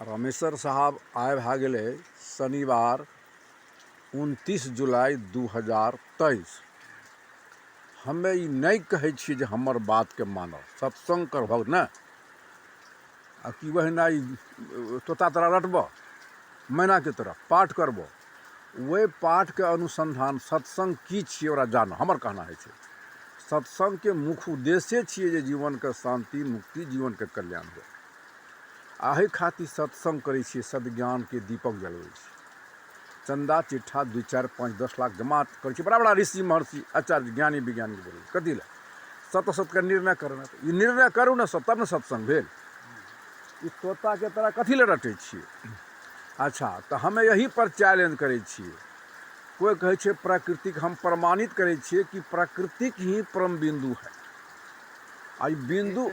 रामेश्वर साहब आए भा गेलै शनिवार 29 जुलाई 2023। हमे ई नहीं कहै छियै जे हमर बातके मानब, सत्संग करबह ने आ कि वहिना ई तोता तोरा रटबह मैनाके तरह पाठ करबह। वही पाठके अनुसंधान सत्संग की छियै ओकरा जानऽ। हमर कहना है छै सत्संगके मुख्य उद्देश्य छियै जे जीवनके शांति मुक्ति जीवनके कल्याण हो। एहि खातिर सत्संग करै छियै, सद्ज्ञानके दीपक जलबै छियै। चंदा चिट्ठा 2, 4, 5, 10 लाख जमा करै छियै। बड़ा बड़ा ऋषि महर्षि आचार्य ज्ञानी विज्ञानी बोलै कथी लए? सत असतके निर्णय करना। ई निर्णय करू ने सब, तब ने सत्संग भेल। ई तोताके तरह कथी लए रटै छियै? अच्छा, तो हमे यही पर चैलेंज करै छियै। कोई कहै छै प्रकृतिक, हम प्रमाणित करै छियै कि प्रकृतिक ही परम बिंदु है। आ ई बिंदु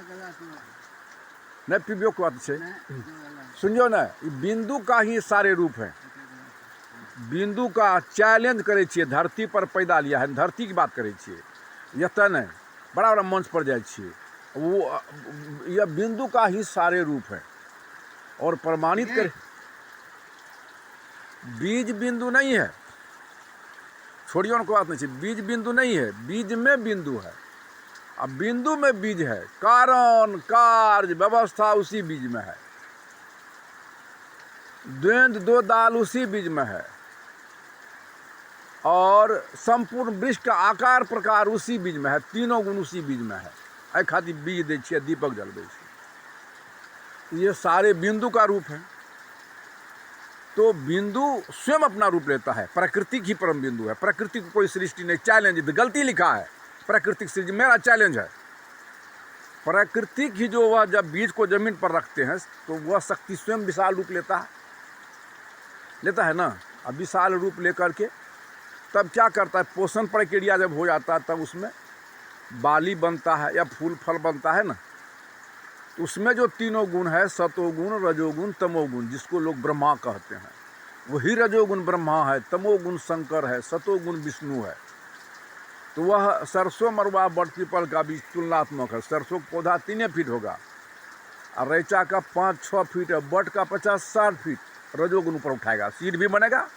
नहीं पीबियो के बात छै, सुनियो ना, ये बिंदु का ही सारे रूप है। बिंदु का चैलेंज करे छिए, धरती पर पैदा लिया है, धरती की बात करे छिए, यह नहीं बड़ा बड़ा मंच पर जाए छिए। वो यह बिंदु का ही सारे रूप है और प्रमाणित कर। बीज बिंदु नहीं है, छोड़ियो को बात नहीं, बीज बिंदु नहीं है, बीज में बिंदु है। अब बिंदु में बीज है, कारण कार्य व्यवस्था उसी बीज में है, द्वंद दो दाल उसी बीज में है, और संपूर्ण वृक्ष का आकार प्रकार उसी बीज में है, तीनों गुण उसी बीज में है। एहि खातिर बीज दै छियै, दीपक जलबै छियै। ये सारे बिंदु का रूप है। तो बिंदु स्वयं अपना रूप लेता है, प्रकृति ही परम बिंदु है। प्रकृति को कोई सृष्टि नहीं, चैलेंज गलती लिखा है प्राकृतिक सृष्टि, मेरा चैलेंज है। प्राकृतिक ही जो वह जब बीज को जमीन पर रखते हैं तो वह शक्ति स्वयं विशाल रूप लेता है ना। अब विशाल रूप लेकर के तब क्या करता है, पोषण प्रक्रिया जब हो जाता है तब उसमें बाली बनता है या फूल फल बनता है ना। तो उसमें जो तीनों गुण है, सतोगुण रजोगुण तमोगुण, जिसको लोग ब्रह्मा कहते हैं, वही रजोगुण ब्रह्मा है, तमोगुण शंकर है, सतोगुण विष्णु है। तो वह सरसों मरवा बट पीपल का बीज तुलनात्मक है। सरसों का पौधा 3 फीट होगा और रैचा का 5-6 फीट है, बट का 50-60 फीट रजोगुण ऊपर उठाएगा, सीड भी बनेगा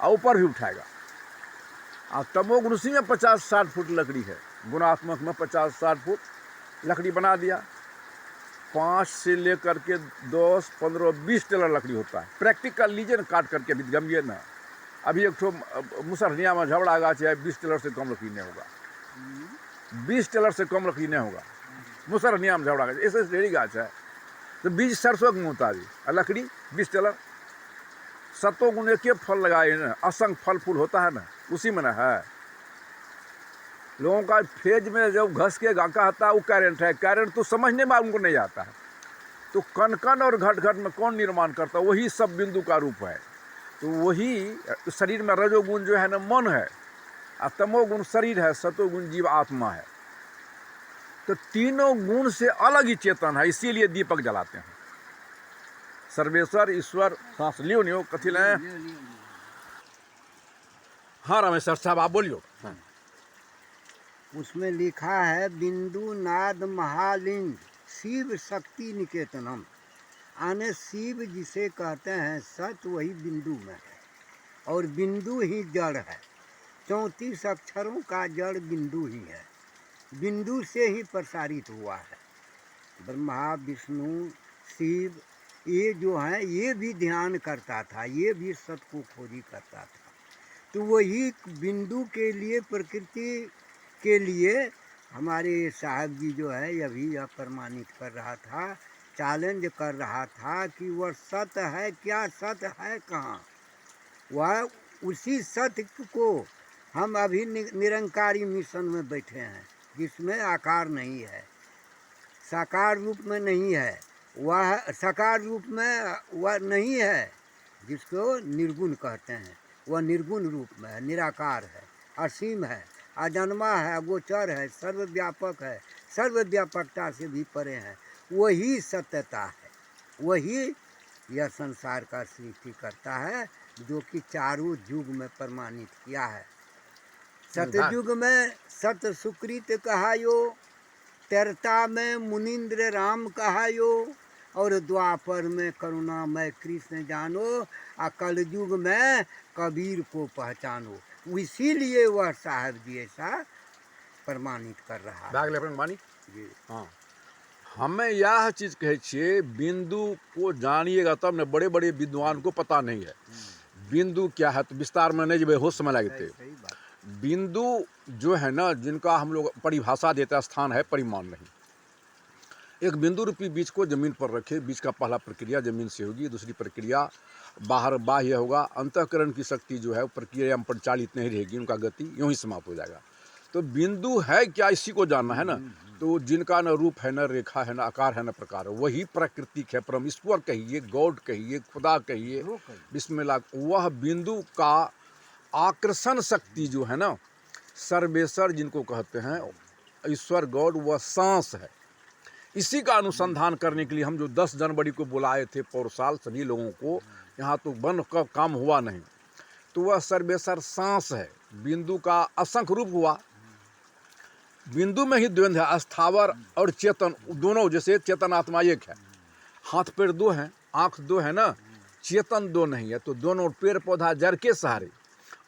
और ऊपर भी उठाएगा। और तमोगुण उसी में 50-60 फुट लकड़ी है, गुणात्मक में 50-60 फुट लकड़ी बना दिया। 5 से लेकर के 10, 15, 20 टेलर लकड़ी होता है। प्रैक्टिकल लीजिए ना, काट करके भी गमिए ना। अभी एक ठो मुसहरनिया में झगड़ा गाछ है, 20 टेलर से कम लकड़ी नहीं होगा, 20 टेलर से कम लकड़ी नहीं होगा। मुसहरनिया में झगड़ा गाछ ऐसे ढेरी गाछ है। तो बीज सरसों के मुताबिक और लकड़ी 20 टेलर। सतों गुण एक फल लगाए ना, असंग फल फूल होता है ना, उसी में ना है। लोगों का फेज में जब घस के गाका आता है वो कैरेंट है, कैरेंट तो समझने में उनको नहीं आता है। तो कण कण और घट घट में कौन निर्माण करता है? वही सब बिंदु का रूप है। तो वही शरीर में रजोगुण जो है ना मन है, और तमोगुण शरीर है, सतोगुण जीव आत्मा है। तो तीनों गुण से अलग ही चेतन है, इसीलिए दीपक जलाते हैं। सर्वेश्वर ईश्वर सांस लियो नहीं हो कथी ले। हाँ रामेश्वर साहब आप बोलियो। हाँ। उसमें लिखा है बिंदु नाद महालिंग शिव शक्ति निकेतनम। आने शिव जिसे कहते हैं सत वही बिंदु में है और बिंदु ही जड़ है। 34 अक्षरों का जड़ बिंदु ही है, बिंदु से ही प्रसारित हुआ है। ब्रह्मा विष्णु शिव ये जो हैं ये भी ध्यान करता था, ये भी सत को खोजी करता था। तो वही बिंदु के लिए प्रकृति के लिए हमारे साहब जी जो है अभी यह प्रमाणित कर रहा था, चैलेंज कर रहा था कि वह सत्य है क्या, सत्य है कहाँ। वह उसी सत्य को हम अभी निरंकारी मिशन में बैठे हैं, जिसमें आकार नहीं है, साकार रूप में नहीं है। वह साकार रूप में वह नहीं है, जिसको निर्गुण कहते हैं, वह निर्गुण रूप में है, निराकार है, असीम है, अजन्मा है, अगोचर है, सर्वव्यापक है, सर्वव्यापकता से भी परे है। वही सत्यता है, वही यह संसार का सृष्टि करता है, जो कि चारों युग में प्रमाणित किया है। सतयुग में सत सुकृत कहायो, त्रेता में मुनीन्द्र राम कहायो, और द्वापर में करुणामय कृष्ण जानो, कलयुग में कबीर को पहचानो। इसीलिए वह साहब जी ऐसा प्रमाणित कर रहा है। भए गेलै अपन वाणी। जी हाँ, हमें यह चीज़ कहे छे, बिंदु को जानिएगा तब न। बड़े बड़े विद्वान को पता नहीं है बिंदु क्या है, तो विस्तार में नहीं जब हो समय लगते। सही बात। बिंदु जो है ना, जिनका हम लोग परिभाषा देते हैं, स्थान है, परिमाण नहीं। एक बिंदु रूपी बीज को जमीन पर रखे, बीज का पहला प्रक्रिया जमीन से होगी, दूसरी प्रक्रिया बाहर बाह्य होगा। अंतःकरण की शक्ति जो है वो प्रक्रिया में परिचालित नहीं रहेगी, उनका गति यूं ही समाप्त हो जाएगा। तो बिंदु है क्या, इसी को जानना है ना। तो जिनका न रूप है, न रेखा है, न आकार है, न प्रकार है, वही प्राकृतिक है। परमेश्वर कहिए, गॉड कहिए, खुदा कहिए, बिस्मिल्लाह, वह बिंदु का आकर्षण शक्ति जो है ना, सर्वेश्वर जिनको कहते हैं, ईश्वर गॉड, वह सांस है। इसी का अनुसंधान करने के लिए हम जो 10 जनवरी को बुलाए थे पौरसाल सभी लोगों को, यहाँ तो वन का काम हुआ नहीं, तो वह सर्वेश्वर सांस है। बिंदु का असंख्य रूप हुआ, बिंदु में ही द्वंद है, अस्थावर और चेतन दोनों। जैसे चेतन आत्मा एक है, हाथ पैर दो हैं, आँख दो है ना, चेतन दो नहीं है। तो दोनों पेड़ पौधा जड़ के सहारे,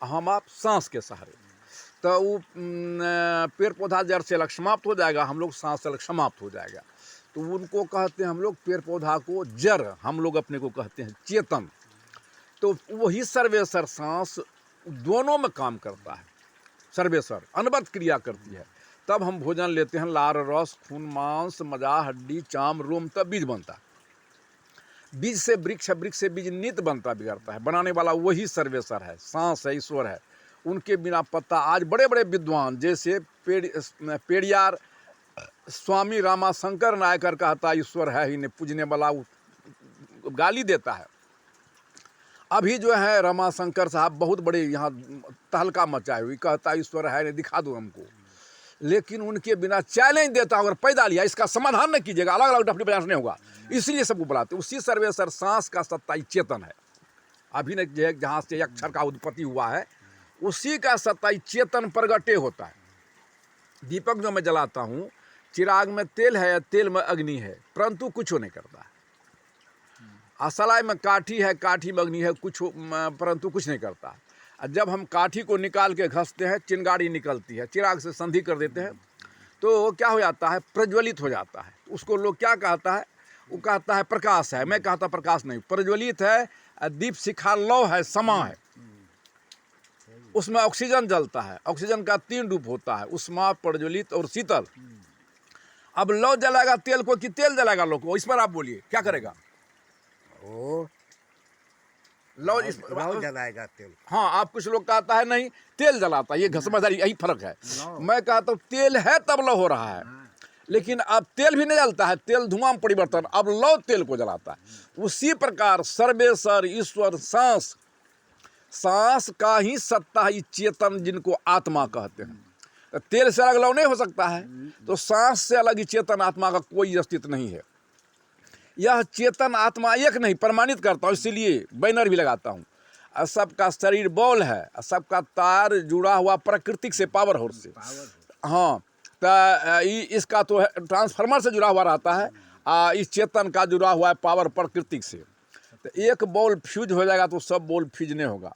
हम आप सांस के सहारे। तो वो पेड़ पौधा जड़ से अलग समाप्त हो जाएगा, हम लोग सांस से अलग समाप्त हो जाएगा। तो उनको कहते हैं हम लोग, पेड़ पौधा को जड़, हम लोग अपने को कहते हैं चेतन। तो वही सर्वेश्वर सांस दोनों में काम करता है। सर्वेश्वर अनवरत क्रिया करती है, तब हम भोजन लेते हैं, लार रस खून मांस मजा हड्डी चाम रोम, तब बीज बनता है। बीज से वृक्ष, वृक्ष से बीज नित्य बनता बिगड़ता है। बनाने वाला वही सर्वेश्वर है, सांस है, ईश्वर है। उनके बिना पत्ता, आज बड़े बड़े विद्वान जैसे पेड़ियार स्वामी रामाशंकर नायकर कहता ईश्वर है ही नहीं, पूजने वाला गाली देता है। अभी जो है रमाशंकर साहब बहुत बड़े यहाँ तहलका मचाए हुई, कहता ईश्वर है नहीं, दिखा दो हमको। लेकिन उनके बिना चैलेंज देता, अगर पैदा लिया इसका समाधान नहीं कीजिएगा, अलग अलग डफली बजाने नहीं होगा। इसलिए सबको बुलाते। उसी सर्वेश्वर सांस का सत्ता ही चेतन है। अभी न जहाँ से अक्षर का उत्पत्ति हुआ है, उसी का सत्ता ही चेतन प्रगटे होता है। दीपक जो मैं जलाता हूँ, चिराग में तेल है, तेल में अग्नि है, परंतु कुछ नहीं करता। असलाई में काठी है, काठी में अग्नि है, कुछ परंतु कुछ नहीं करता। जब हम काठी को निकाल के घसते हैं, चिंगारी निकलती है, चिराग से संधि कर देते हैं, तो क्या हो जाता है, प्रज्वलित हो जाता है। उसको लोग क्या कहता है, वो कहता है प्रकाश है। मैं कहता प्रकाश नहीं, प्रज्वलित है, दीप शिखा लौ है, समा है, उसमें ऑक्सीजन जलता है। ऑक्सीजन का 3 रूप होता है, उष्मा, प्रज्वलित और शीतल। अब लौ जलाएगा तेल को कि तेल जलाएगा लौ को, इस पर आप बोलिए क्या करेगा। ओ लौ जलाएगा तेल। हाँ, आप कुछ लोग कहता है नहीं तेल जलाता, ये घसमदारी, यही फर्क है। मैं कहता हूँ तेल है तब लौ हो रहा है, लेकिन अब तेल भी नहीं जलता है, तेल धुआं में परिवर्तन, अब लौ तेल को जलाता है। उसी प्रकार सर्वेश्वर ईश्वर सांस, सांस का ही सत्ता ही चेतन, जिनको आत्मा कहते हैं। तेल से अलग लौ नहीं हो सकता है, तो सांस से अलग ही चेतन आत्मा का कोई अस्तित्व नहीं है। यह चेतन आत्मा एक नहीं, प्रमाणित करता हूँ, इसीलिए बैनर भी लगाता हूँ। सबका शरीर बॉल है, सबका तार जुड़ा हुआ प्राकृतिक से, पावर हाउस से। हाँ, तो इसका तो ट्रांसफार्मर से जुड़ा हुआ रहता है, इस चेतन का जुड़ा हुआ है पावर प्राकृतिक से। तो एक बॉल फ्यूज हो जाएगा तो सब बॉल फ्यूज नहीं होगा।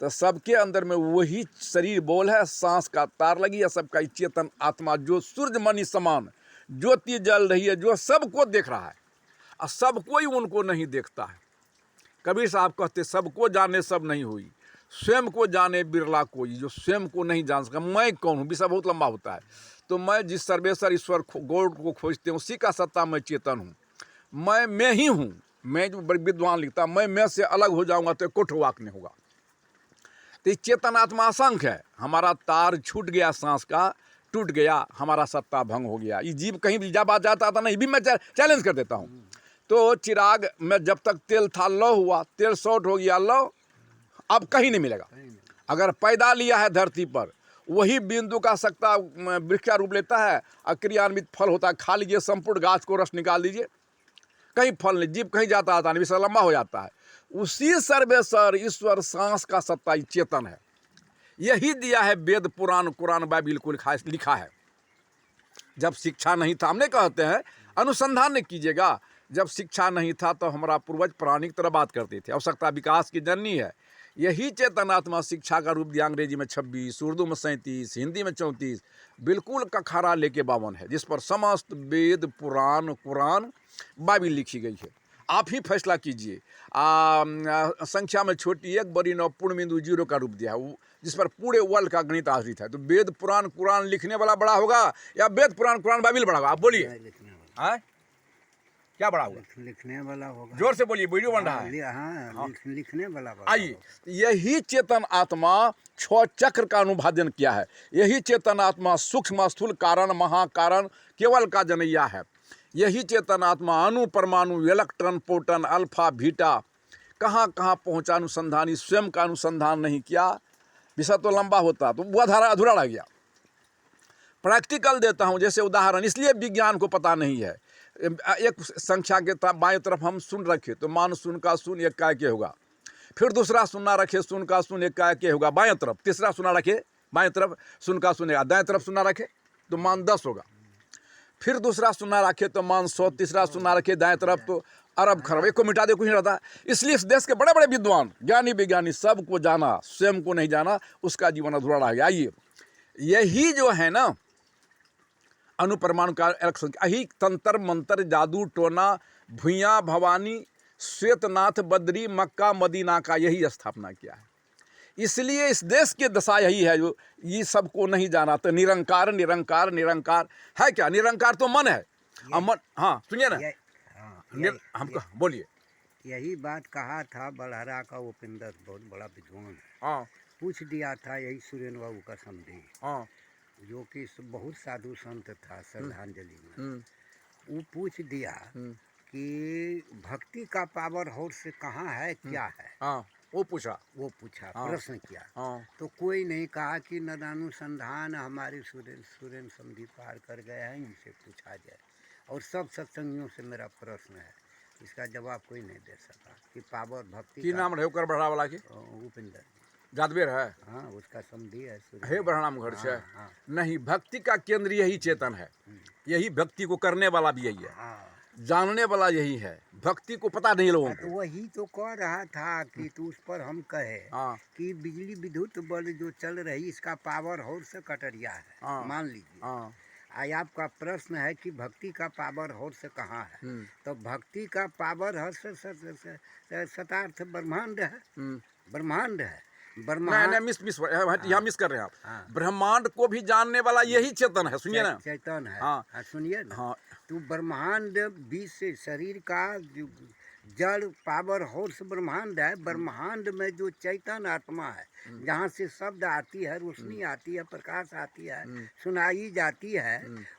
तो सबके अंदर में वही शरीर बॉल है, सांस का तार लगी है, सबका चेतन आत्मा जो सूर्यमणि समान ज्योति जल रही है, जो सबको देख रहा है, और सब कोई उनको नहीं देखता है। कबीर साहब कहते सबको जाने सब नहीं हुई, स्वयं को जाने बिरला कोई, जो स्वयं को नहीं जान सका। मैं कौन हूँ, विषय बहुत लंबा होता है। तो मैं जिस सर्वेश्वर ईश्वर गॉड को खोजते हैं, उसी का सत्ता मैं चेतन हूँ। मैं ही हूँ। मैं जो विद्वान लिखता, मैं से अलग हो जाऊंगा तो कोठवाक नहीं होगा। तो चेतन आत्मा असंख्य है। हमारा तार छूट गया, सांस का टूट गया, हमारा सत्ता भंग हो गया। ये जीव कहीं भी जाता था नहीं, भी मैं चैलेंज कर देता हूँ। तो चिराग में जब तक तेल था, लौ हुआ, तेल शॉर्ट हो गया, लौ अब कहीं नहीं मिलेगा। अगर पैदा लिया है धरती पर, वही बिंदु का सत्ता वृक्ष रूप लेता है, अक्रियान्वित फल होता है। खा लीजिए संपूर्ण गाछ को, रस निकाल दीजिए, कहीं फल नहीं, जीव कहीं जाता आता नहीं, विषय लंबा हो जाता है। उसी सर्वेश्वर ईश्वर सांस का सत्ता ही चेतन है। यही दिया है वेद पुराण कुरान बाइबिल को लिखा है। जब शिक्षा नहीं था, हमने कहते हैं अनुसंधान नहीं कीजिएगा, जब शिक्षा नहीं था तो हमारा पूर्वज प्राणी की तरह बात करते थे। आवश्यकता विकास की जननी है। यही चेतनात्मा शिक्षा का रूप दिया अंग्रेजी में 26, उर्दू में 37, हिंदी में 34, बिल्कुल कखारा लेके 52 है, जिस पर समस्त वेद पुराण कुरान बाइबिल लिखी गई है। आप ही फैसला कीजिए। संख्या में छोटी 1 बड़ी 9 पूर्ण बिंदु 0 का रूप दिया है, जिस पर पूरे वर्ल्ड का गणित आश्रित है। तो वेद पुराण कुरान लिखने वाला बड़ा होगा या वेद पुराण कुरान बाइबिल बड़ा होगा? आप बोलिए। लिखने वाला, हाँ, क्या बड़ा होगा? लिखने वाला होगा। जोर से बोलिए, वीडियो बन रहा है। हाँ, लिखने वाला बड़ा आइए, होगा। यही चेतन आत्मा 6 चक्र का अनुवादन किया है। यही चेतन आत्मा सूक्ष्म स्थूल कारण महाकारण केवल का जनैया है। यही चेतन आत्मा अणु परमाणु इलेक्ट्रॉन प्रोटॉन अल्फा बीटा कहाँ कहाँ पहुँचा अनुसंधानी स्वयं का अनुसंधान नहीं किया। विषय तो लंबा होता तो वह धारा अधूरा रह गया। प्रैक्टिकल देता हूँ जैसे उदाहरण, इसलिए विज्ञान को पता नहीं है। एक संख्या के बाएं तरफ हम सुन रखे तो मान शून्य का शून्य 1 का 1 होगा। फिर दूसरा शून्य रखे शून्य का शून्य 1 का 1 होगा बाएं तरफ। तीसरा शून्य रखे बाएं तरफ शून्य का शून्य, दाएं तरफ शून्य रखे तो मान 10 होगा। फिर दूसरा शून्य रखे तो मान 100, तीसरा शून्य रखे दाएं तरफ तो अरब खरब, एक को मिटा दे कुछ नहीं रहता। इसलिए इस देश के बड़े बड़े विद्वान ज्ञानी विज्ञानी सबको जाना, स्वयं को नहीं जाना, उसका जीवन अधूरा रह गया। आइए, यही जो है ना अनुपरमाणु का इलेक्शन, यही तंत्र मंत्र जादू टोना भुइयाँ भवानी श्वेतनाथ बद्री मक्का मदीना का यही स्थापना किया है। इसलिए इस देश की दशा यही है, जो ये सबको नहीं जाना। तो निरंकार निरंकार निरंकार है क्या? निरंकार तो मन है। मन, हाँ सुनिए ना, हमको बोलिए। यही बात कहा था बलहरा का उपेंद्र, बहुत बड़ा विद्वान है। हाँ, पूछ दिया था यही सुरेंद्र बाबू का समझी, हाँ, जो कि बहुत साधु संत था श्रद्धांजलि में। वो पूछ दिया कि भक्ति का पावर हाउस कहाँ है, क्या है? हाँ, वो पूछा प्रश्न किया। हाँ, तो कोई नहीं कहा कि नदानुसंधान हमारे सुरेंद्र समधी पार कर गए हैं, इनसे पूछा जाए। और सब सत्संगियों से मेरा प्रश्न है, इसका जवाब कोई नहीं दे सका कि पावर भक्ति की नाम रहे बढ़ा वाला की? उपेंद्र जादवेर है। हाँ, उसका समधी है हे बरनाम घर से। हाँ। नहीं, भक्ति का केंद्र यही चेतन है। यही भक्ति को करने वाला भी यही है। जानने वाला यही है। भक्ति को पता नहीं लोगों तो को। वही तो कह रहा था कि तू उस पर हम कहे कि बिजली विद्युत बल जो चल रही, इसका पावर हाउस कटरिया है, मान लीजिए। आज आपका प्रश्न है कि भक्ति का पावर हाउस कहाँ है? तो भक्ति का पावर हाउस शतार्थ ब्रह्मांड है। ब्रह्मांड है। नहीं, यहाँ मिस कर रहे हैं आप। ब्रह्मांड को भी जानने वाला यही चेतन है। सुनिए ना, चेतन है। हाँ, सुनिए ना। हाँ, तो ब्रह्मांड बीच से शरीर का जड़ पावर हाउस ब्रह्मांड है। ब्रह्मांड में जो चैतन्य आत्मा है, जहाँ से शब्द आती है, रोशनी आती है, प्रकाश आती है, सुनाई जाती है,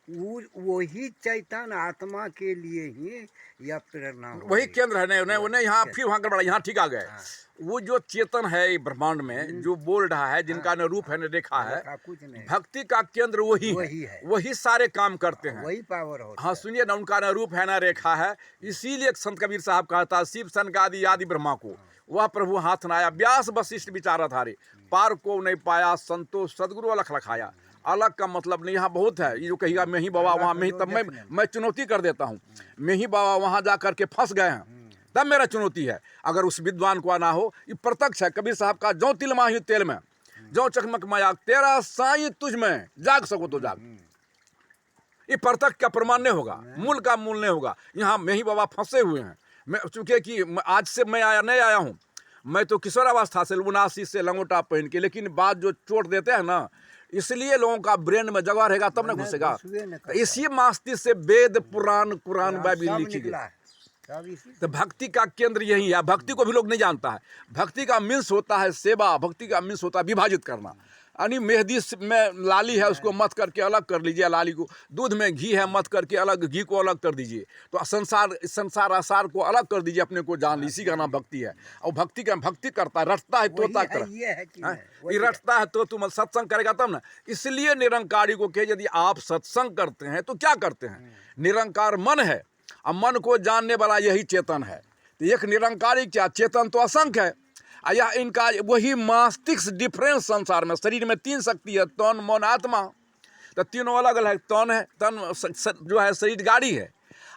वही चैतन्य आत्मा के लिए ही यह प्रेरणा वही केंद्र है। नहीं, यहाँ फिर वहाँ गड़बड़ा, यहाँ ठीक आ गए। वो जो चेतन है ब्रह्मांड में जो बोल रहा है, जिनका न रूप है न रेखा है, कुछ नहीं, भक्ति का केंद्र वही है। वही सारे काम करते हैं, वही पावर हाउस। हाँ सुनिए ना, उनका न रूप है न रेखा है। इसीलिए संत कबीर साहब कहता, शिव सन आदि आदि ब्रह्मा को वह प्रभु हाथ न आया। व्यास वशिष्ठ विचार धारे पार को नहीं पाया, संतोष सदगुरु अलख लखाया। अलग का मतलब नहीं, यहाँ बहुत है। ये जो कहिएगा मैं ही बाबा वहाँ में ही, तब मैं चुनौती कर देता हूँ। मैं ही बाबा वहाँ जा करके फंस गए हैं, तब मेरा चुनौती है। अगर उस विद्वान को आना हो, ये प्रत्यक्ष है। कबीर साहब का जो तिल माही तेल में, जो चकमक माया तेरा साईं तुझ में, जाग सको तो जाग। ये प्रत्यक्ष का प्रमाण नहीं होगा, मूल का मूल नहीं होगा। यहाँ मैं ही बाबा फंसे हुए हैं। मैं चूंकि कि आज से मैं नहीं आया हूँ, मैं तो किशोरावस्था से 79 से लंगोटा पहन के, लेकिन बात जो चोट देते हैं ना, इसलिए लोगों का ब्रेन में जगह रहेगा तब ना घुसेगा। इसी मस्तिष्क से वेद पुराण कुरान बाइबिल लिखी गई। तो भक्ति का केंद्र यही है। भक्ति को भी लोग नहीं जानता है। भक्ति का मीन्स होता है सेवा, भक्ति का मीन्स होता है विभाजित करना। यानी मेहंदी में लाली है, उसको मत करके अलग कर लीजिए लाली को। दूध में घी है, मत करके अलग घी को अलग कर दीजिए। तो संसार आसार को अलग कर दीजिए, अपने को जान लीजिए। इसी का नाम भक्ति है। और भक्ति का भक्ति करता है, रटता है तोता कर, ये रटता है तो तुम सत्संग करेगा तब ना। इसलिए निरंकारी को कहे, यदि आप सत्संग करते हैं तो क्या करते हैं? निरंकार मन है, और मन को जानने वाला यही चेतन है। तो एक निरंकारी क्या, चेतन तो असंख्य है। या इनका वही मस्तिष्क डिफरेंस संसार में। शरीर में 3 शक्ति है, तन मन आत्मा। तो तीनों अलग अलग है। तन है, तन जो है शरीर गाड़ी है,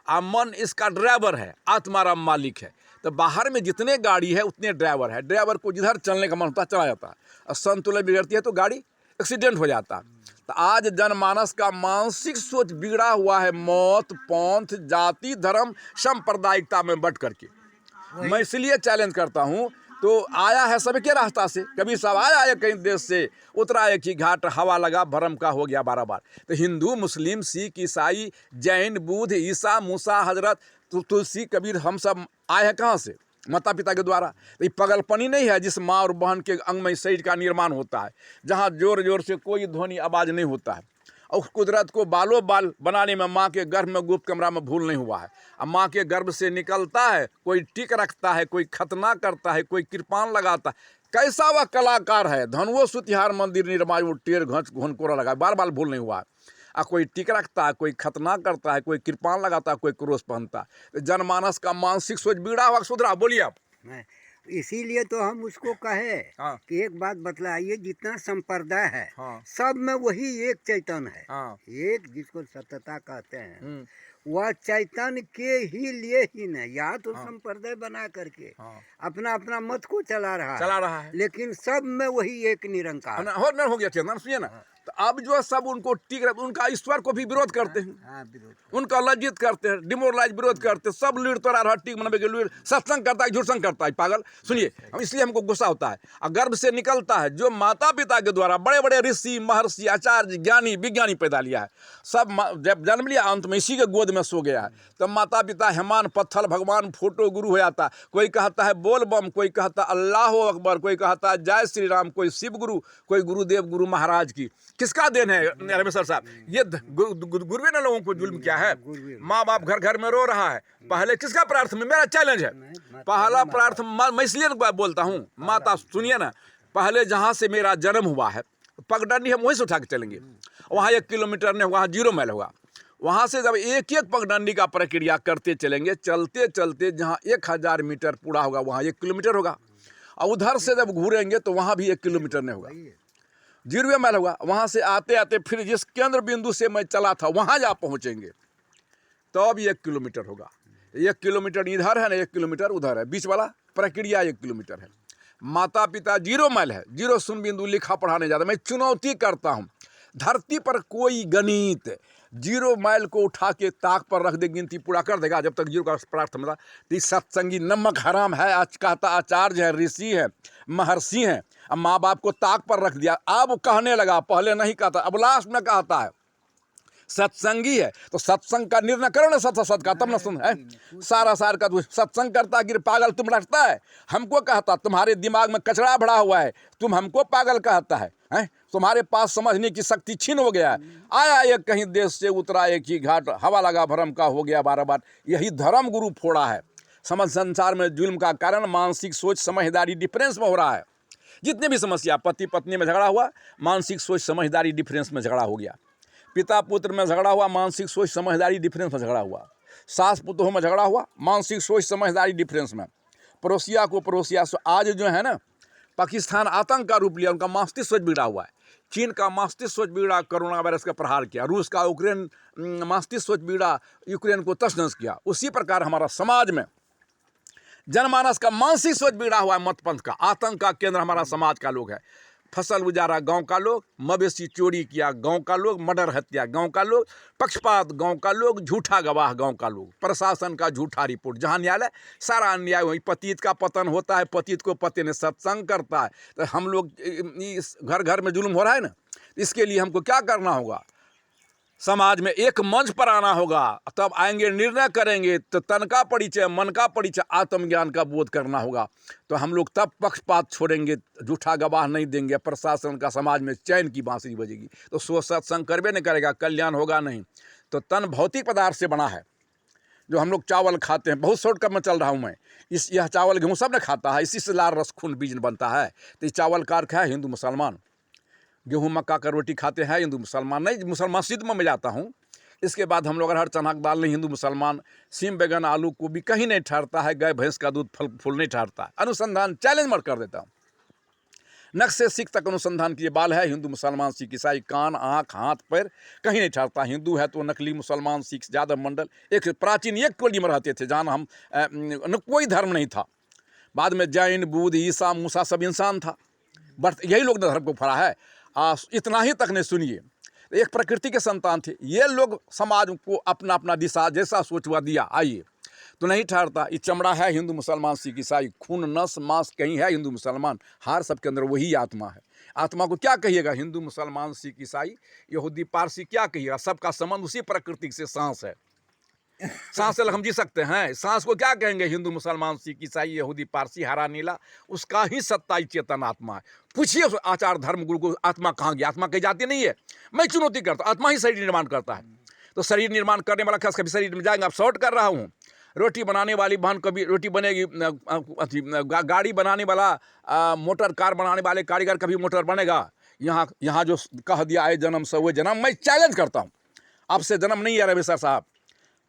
और मन इसका ड्राइवर है, आत्माराम मालिक है। तो बाहर में जितने गाड़ी है उतने ड्राइवर है। ड्राइवर को जिधर चलने का मन होता है चला जाता है, और संतुलन बिगड़ती है तो गाड़ी एक्सीडेंट हो जाता है। तो आज जनमानस का मानसिक सोच बिगड़ा हुआ है, मौत, पंथ, जाति, धर्म, सांप्रदायिकता में बट करके। मैं इसलिए चैलेंज करता हूँ, तो आया है सबके रास्ता से, कभी सब आया है कहीं देश से, उतरा एक ही घाट, हवा लगा भरम का हो गया बार। तो हिंदू, मुस्लिम, सिख, ईसाई, जैन, बुद्ध, ईसा, मूसा, हजरत, तुलसी, कबीर, हम सब आए हैं कहाँ से? माता पिता के द्वारा। तो ये पगलपनी नहीं है जिस माँ और बहन के अंग में शरीर का निर्माण होता है, जहाँ जोर जोर से कोई ध्वनि आवाज़ नहीं होता है। और कुदरत को बालों बाल बनाने में माँ के गर्भ में गुप्त कमरा में भूल नहीं हुआ है। अब माँ के गर्भ से निकलता है, कोई टिक रखता है, कोई खतना करता है, कोई कृपान लगाता है। कैसा वह कलाकार है, धनुओ सुतिहार मंदिर निर्माण, टेर घंच घनकोरा लगा, बार भूल नहीं हुआ है। कोई टिक रखता है, कोई खतना करता है, कोई कृपान लगाता है, कोई क्रोश पहनता है। तो जनमानस का मानसिक सोच बिगड़ा हुआ सुधरा। बोलिए आप। इसीलिए तो हम उसको कहे हाँ। कि एक बात बतलाइए, जितना संप्रदाय है हाँ। सब में वही एक चैतन्य है। हाँ। एक जिसको सत्यता कहते हैं, वह चैतन्य के ही लिए ही नहीं, या तो संप्रदाय बना करके अपना अपना मत को चला रहा है, लेकिन सब में वही एक निरंकार हो गया चेतन। सुनिए ना, तो अब जो सब उनको टिक रहे, उनका ईश्वर को भी विरोध करते हैं, उनका लज्जित करते हैं, डिमोरलाइज विरोध करते हैं। सब लीड तो हट्टी मनबे के लीड सत्संग करता है, झूठ संग करता है, पागल। सुनिए, इसलिए हमको गुस्सा होता है। और गर्भ से निकलता है जो माता पिता के द्वारा बड़े बड़े ऋषि, महर्षि, आचार्य, ज्ञानी, विज्ञानी पैदा लिया है, सब जब जन्म लिया अंत में इसी के गोद में सो गया है। तब माता पिता हेमान पत्थर भगवान फोटो गुरु हो जाता है। कोई कहता है बोल बम, कोई कहता अल्लाह अकबर, कोई कहता है जय श्री राम, कोई शिव गुरु, कोई गुरुदेव गुरु महाराज की। किसका देन है रमेश्वर साहब? ये गुरुवे ने लोगों को जुल्म किया है। माँ बाप घर घर में रो रहा है। पहले किसका प्रार्थना? मेरा चैलेंज है, पहला प्रार्थना मैं इसलिए बोलता हूँ। माता सुनिए ना, पहले जहाँ से मेरा जन्म हुआ है पगडंडी, हम वहीं से उठा के चलेंगे। वहाँ 1 किलोमीटर नहीं, वहाँ 0 माइल होगा। वहाँ से जब एक एक पगडंडी का प्रक्रिया करते चलेंगे, चलते चलते जहाँ 1000 मीटर पूरा होगा वहाँ 1 किलोमीटर होगा। और उधर से जब घूरेंगे तो वहाँ भी 1 किलोमीटर नहीं होगा, 0 माइल होगा। वहाँ से आते आते फिर जिस केंद्र बिंदु से मैं चला था वहाँ जा पहुँचेंगे तो अब 1 किलोमीटर होगा। 1 किलोमीटर इधर है ना, 1 किलोमीटर उधर है, बीच वाला प्रक्रिया 1 किलोमीटर है। माता पिता 0 माइल है, 0 शून्य बिंदु लिखा पढ़ाने जाता। मैं चुनौती करता हूँ, धरती पर कोई गणित 0 माइल को उठा के ताक पर रख दे, गिनती पूरा कर देगा जब तक 0 का प्रार्थना। तो सत्संगी नमक हराम है, आज कहता आचार्य है, ऋषि है, महर्षि हैं। अब माँ बाप को ताक पर रख दिया, अब कहने लगा, पहले नहीं कहता, अब लास्ट में कहता है सत्संगी है। तो सत्संग का निर्णय करो ना, सत का, तब ना सुन है सारा सार का। तो सत्संग करता गिर पागल तुम रखता है, हमको कहता तुम्हारे दिमाग में कचरा भरा हुआ है, तुम हमको पागल कहता है, तुम्हारे पास समझने की शक्ति छीन हो गया है। आया एक कहीं देश से, उतरा एक ही घाट, हवा लगा भरम का हो गया बार। यही धर्म गुरु फोड़ा है। समझ संसार में जुल्म का कारण मानसिक सोच समझदारी डिफरेंस में हो रहा है। जितने भी समस्या, पति पत्नी में झगड़ा हुआ, मानसिक सोच समझदारी डिफरेंस में झगड़ा हो गया। पिता पुत्र में झगड़ा हुआ, मानसिक सोच समझदारी डिफरेंस में झगड़ा हुआ। सास पुतों में झगड़ा हुआ, मानसिक सोच समझदारी डिफरेंस में। पड़ोसिया को पड़ोसिया से, आज जो है ना पाकिस्तान आतंक का रूप लिया, उनका मानसिक सोच बिगड़ा हुआ है। चीन का मानसिक सोच बिगड़ा, कोरोना वायरस का प्रहार किया। रूस का यूक्रेन मानसिक सोच बिगड़ा, यूक्रेन को तहस-नहस किया। उसी प्रकार हमारा समाज में जनमानस का मानसिक सोच बिगड़ा हुआ है। मत पंथ का आतंक का केंद्र हमारा समाज का लोग है। फसल उजारा गांव का लोग, मवेशी चोरी किया गांव का लोग, मर्डर हत्या गांव का लोग, पक्षपात गांव का लोग, झूठा गवाह गांव का लोग, प्रशासन का झूठा रिपोर्ट, जहां न्यायालय सारा अन्याय वहीं। पतित का पतन होता है, पतित को पति ने सत्संग करता है। तो हम लोग घर घर में जुल्म हो रहा है ना, इसके लिए हमको क्या करना होगा? समाज में एक मंच पर आना होगा, तब आएंगे, निर्णय करेंगे। तो तन का परिचय, मन का परिचय, आत्मज्ञान का बोध करना होगा। तो हम लोग तब पक्षपात छोड़ेंगे, झूठा गवाह नहीं देंगे, प्रशासन का, समाज में चैन की बांसुरी बजेगी। तो सो सत्संग करबे नहीं करेगा, कल्याण होगा नहीं। तो तन भौतिक पदार्थ से बना है। जो हम लोग चावल खाते हैं, बहुत शॉर्टकट में चल रहा हूँ मैं, यह चावल गेहूँ सब ने खाता है, इसी से लार रस खून बीज बनता है। तो ये चावल कारख है हिंदू मुसलमान, गेहूँ मक्का का रोटी खाते हैं हिंदू मुसलमान। नहीं, मुसलमान मस्जिद में मैं जाता हूँ। इसके बाद हम लोग अरहर चना की दाल नहीं, हिंदू मुसलमान। सीम बैगन आलू को भी कहीं नहीं ठहरता है, गाय भैंस का दूध फल फूल नहीं ठहरता है। अनुसंधान चैलेंज मत कर देता हूँ। नख से सिख तक अनुसंधान कीजिए। बाल है हिंदू मुसलमान सिख ईसाई, कान आँख हाथ पैर कहीं नहीं ठहरता। हिंदू है तो नकली, मुसलमान सिख यादव मंडल एक प्राचीन एक टोली में रहते थे जहाँ हम कोई धर्म नहीं था। बाद में जैन बुद्ध ईसा मूसा सब इंसान था, बट यही लोग धर्म को फरा है। इतना ही तक नहीं सुनिए, एक प्रकृति के संतान थे ये लोग, समाज को अपना अपना दिशा जैसा सोचवा दिया आइए तो नहीं ठहरता। ये चमड़ा है हिंदू मुसलमान सिख ईसाई, खून नस मांस कहीं है हिंदू मुसलमान, हार सबके अंदर वही आत्मा है। आत्मा को क्या कहिएगा, हिंदू मुसलमान सिख ईसाई यहूदी पारसी क्या कहिएगा, सबका संबंध उसी प्रकृति से सांस है। सांस से हम जी सकते हैं, सांस को क्या कहेंगे, हिंदू मुसलमान सिख ईसाई यहूदी पारसी हरा नीला, उसका ही सत्ताई चेतन आत्मा है। पूछिए आचार धर्म गुरु को आत्मा कहाँ गया, आत्मा कहीं जाती नहीं है। मैं चुनौती करता हूँ, आत्मा ही शरीर निर्माण करता है। तो शरीर निर्माण करने वाला खास कभी शरीर में जाएंगे, आप शॉर्ट कर रहा हूँ। रोटी बनाने वाली बहन कभी रोटी बनेगी, गाड़ी बनाने वाला मोटर कार बनाने वाले कारीगर कभी मोटर बनेगा। यहाँ जो कह दिया है जन्म से वो जन्म, मैं चैलेंज करता हूँ, आपसे जन्म नहीं है रविशर साहब,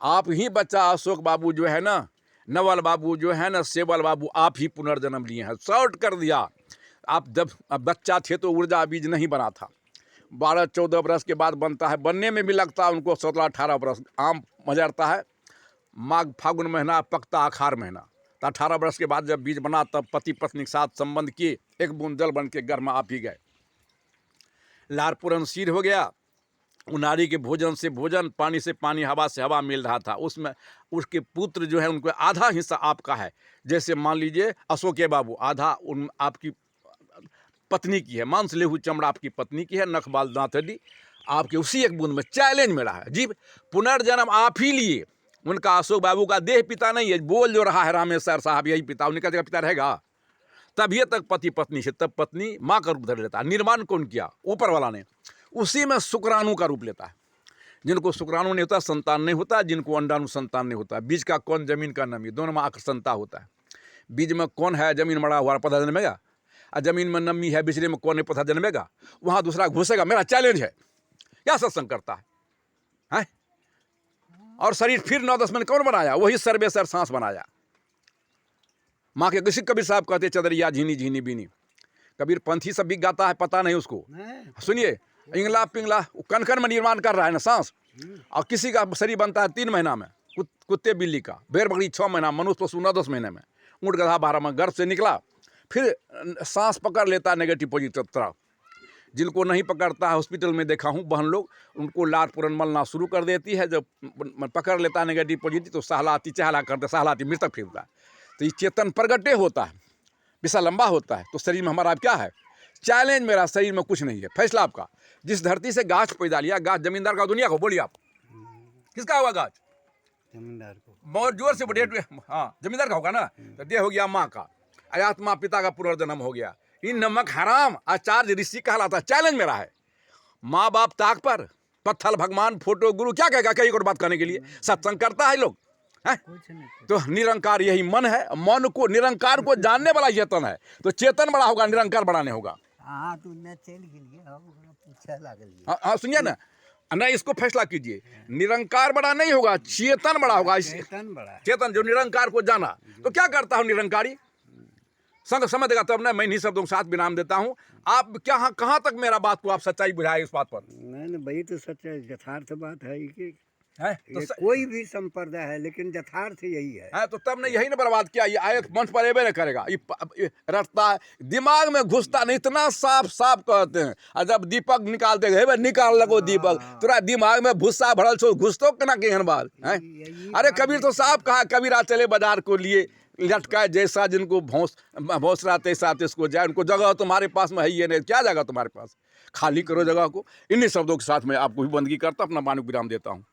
आप ही बच्चा अशोक बाबू जो है ना, नवल बाबू जो है ना, सेवल बाबू, आप ही पुनर्जन्म लिए हैं। शॉर्ट कर दिया। आप जब बच्चा थे तो ऊर्जा बीज नहीं बना था, 12-14 बरस के बाद बनता है, बनने में भी लगता है उनको 17-18 बरस। आम मजरता है माघ फागुन महीना, पकता आखार महीना, तो 18 बरस के बाद जब बीज बना तब पति पत्नी के साथ संबंध किए, एक बूंद जल बन के गर्भ में आप ही गए। लार पुरन सिर हो गया, नारी के भोजन से भोजन, पानी से पानी, हवा से हवा मिल रहा था। उसमें उसके पुत्र जो है उनको आधा हिस्सा आपका है। जैसे मान लीजिए अशोके बाबू, आधा उन आपकी पत्नी की है, मांस लेहू चमड़ा आपकी पत्नी की है, नख बाल दांत हड्डी आपके, उसी एक बूंद में चैलेंज में रहा है जी। पुनर्जन्म आप ही लिए, उनका अशोक बाबू का देह पिता नहीं है, बोल जो रहा है रामेश्वर साहब यही पिता, उनका जगह पिता रहेगा। तभी तक पति पत्नी से, तब पत्नी माँ का रूप धर लेता है। निर्माण कौन किया, ऊपर वाला ने, उसी में शुक्राणु का रूप लेता है। जिनको शुक्राणु नहीं होता संतान नहीं होता, जिनको अंडाणु संतान नहीं होता। बीज का कौन, जमीन का नमी, दोनों में आकर्षणता होता है। बीज में कौन है, जमीन मड़ा हुआ पौधा जन्मेगा, और जमीन में नमी है बिजली में कौन है पौधा जन्मेगा, वहाँ दूसरा घुसेगा। मेरा चैलेंज है, क्या सत्संग करता है? और शरीर फिर 9-10 महीने कौन बनाया, वही सर्वेसर सांस बनाया। माँ के किसी कबीर साहब कहते चदरिया झीनी झीनी बीनी, कबीर पंथी सब भी गाता है, पता नहीं उसको। सुनिए, इंगला पिंगला कन कन में निर्माण कर रहा है ना सांस। और किसी का शरीर बनता है 3 महीना में, कुत्ते बिल्ली का, भेड़ बकरी 6 महीना, मनुष्य पशु 9-10 महीने में, ऊँट गधा 12 में गर्भ से निकला, फिर सांस पकड़ लेता है नेगेटिव पॉजिटिव तरफ। जिनको नहीं पकड़ता है, हॉस्पिटल में देखा हूँ बहन लोग, उनको लार पुरन मलना शुरू कर देती है। जब पकड़ लेता है नेगेटिव पॉजिटिव तो सहलाती चहला करते, सहलाती मृतक फिरता है। तो ये चेतन प्रगटे होता है, विषा लंबा होता है। तो शरीर में हमारा क्या है, चैलेंज मेरा, शरीर में कुछ नहीं है, फैसला आपका। जिस धरती से गाछ पैदा लिया, गाछ जमींदार का, दुनिया को बोलिए आप, किसका हुआ गाछ? जमींदार को। बहुत जोर से बढ़े, हाँ जमींदार का होगा ना। तो देह हो गया माँ का, आत्मा पिता का पुनर्जन्म हो गया। इन नमक हराम आचार्य ऋषि कहलाता। चैलेंज मेरा है, माँ बाप ताक पर, पत्थर भगवान फोटो गुरु, क्या कहेगा कहीं और बात करने के लिए? सत्संग करता है लोग है? तो निरंकार यही मन है, मन को निरंकार को जानने वाला चेतन है। तो चेतन बड़ा होगा, निरंकार बड़ा नहीं होगा। हाँ तो मैं चल गया, पूछा लागल। हाँ सुनिए ना, नहीं इसको फैसला कीजिए, निरंकार बड़ा नहीं होगा, चेतन बड़ा होगा। चेतन बड़ा, चेतन जो निरंकार को जाना, तो क्या करता हूँ निरंकारी, संग समझ देगा तब ना। मैं इन्हीं शब्दों के साथ विराम देता हूँ। आप क्या कहाँ तक मेरा बात को आप सच्चाई बुझाए इस बात पर? नहीं भाई, तो सच यथार्थ बात है कि है तो कोई भी संप्रदाय है, लेकिन यथार्थ यही है। तो तब ने यही ना बर्बाद किया। ये आए मंच पर एबे नहीं करेगा, ये रटता है, दिमाग में घुसता नहीं, इतना साफ साफ कहते हैं। और जब दीपक निकालते हैं, निकाल लगो दीपक, तोरा दिमाग में भूसा भरल छो, घुसतो केना केहन बात है? अरे कबीर तो साफ कहा, कबीरा चले बाजार को लिए, लटका जैसा जिनको भौंसरा तैसा इसको जाए। उनको जगह तुम्हारे पास में है ही नहीं, क्या जगह तुम्हारे पास, खाली करो जगह को। इन्हीं शब्दों के साथ मैं आपको भी बंदगी करता, अपना वाणी विराम देता हूँ।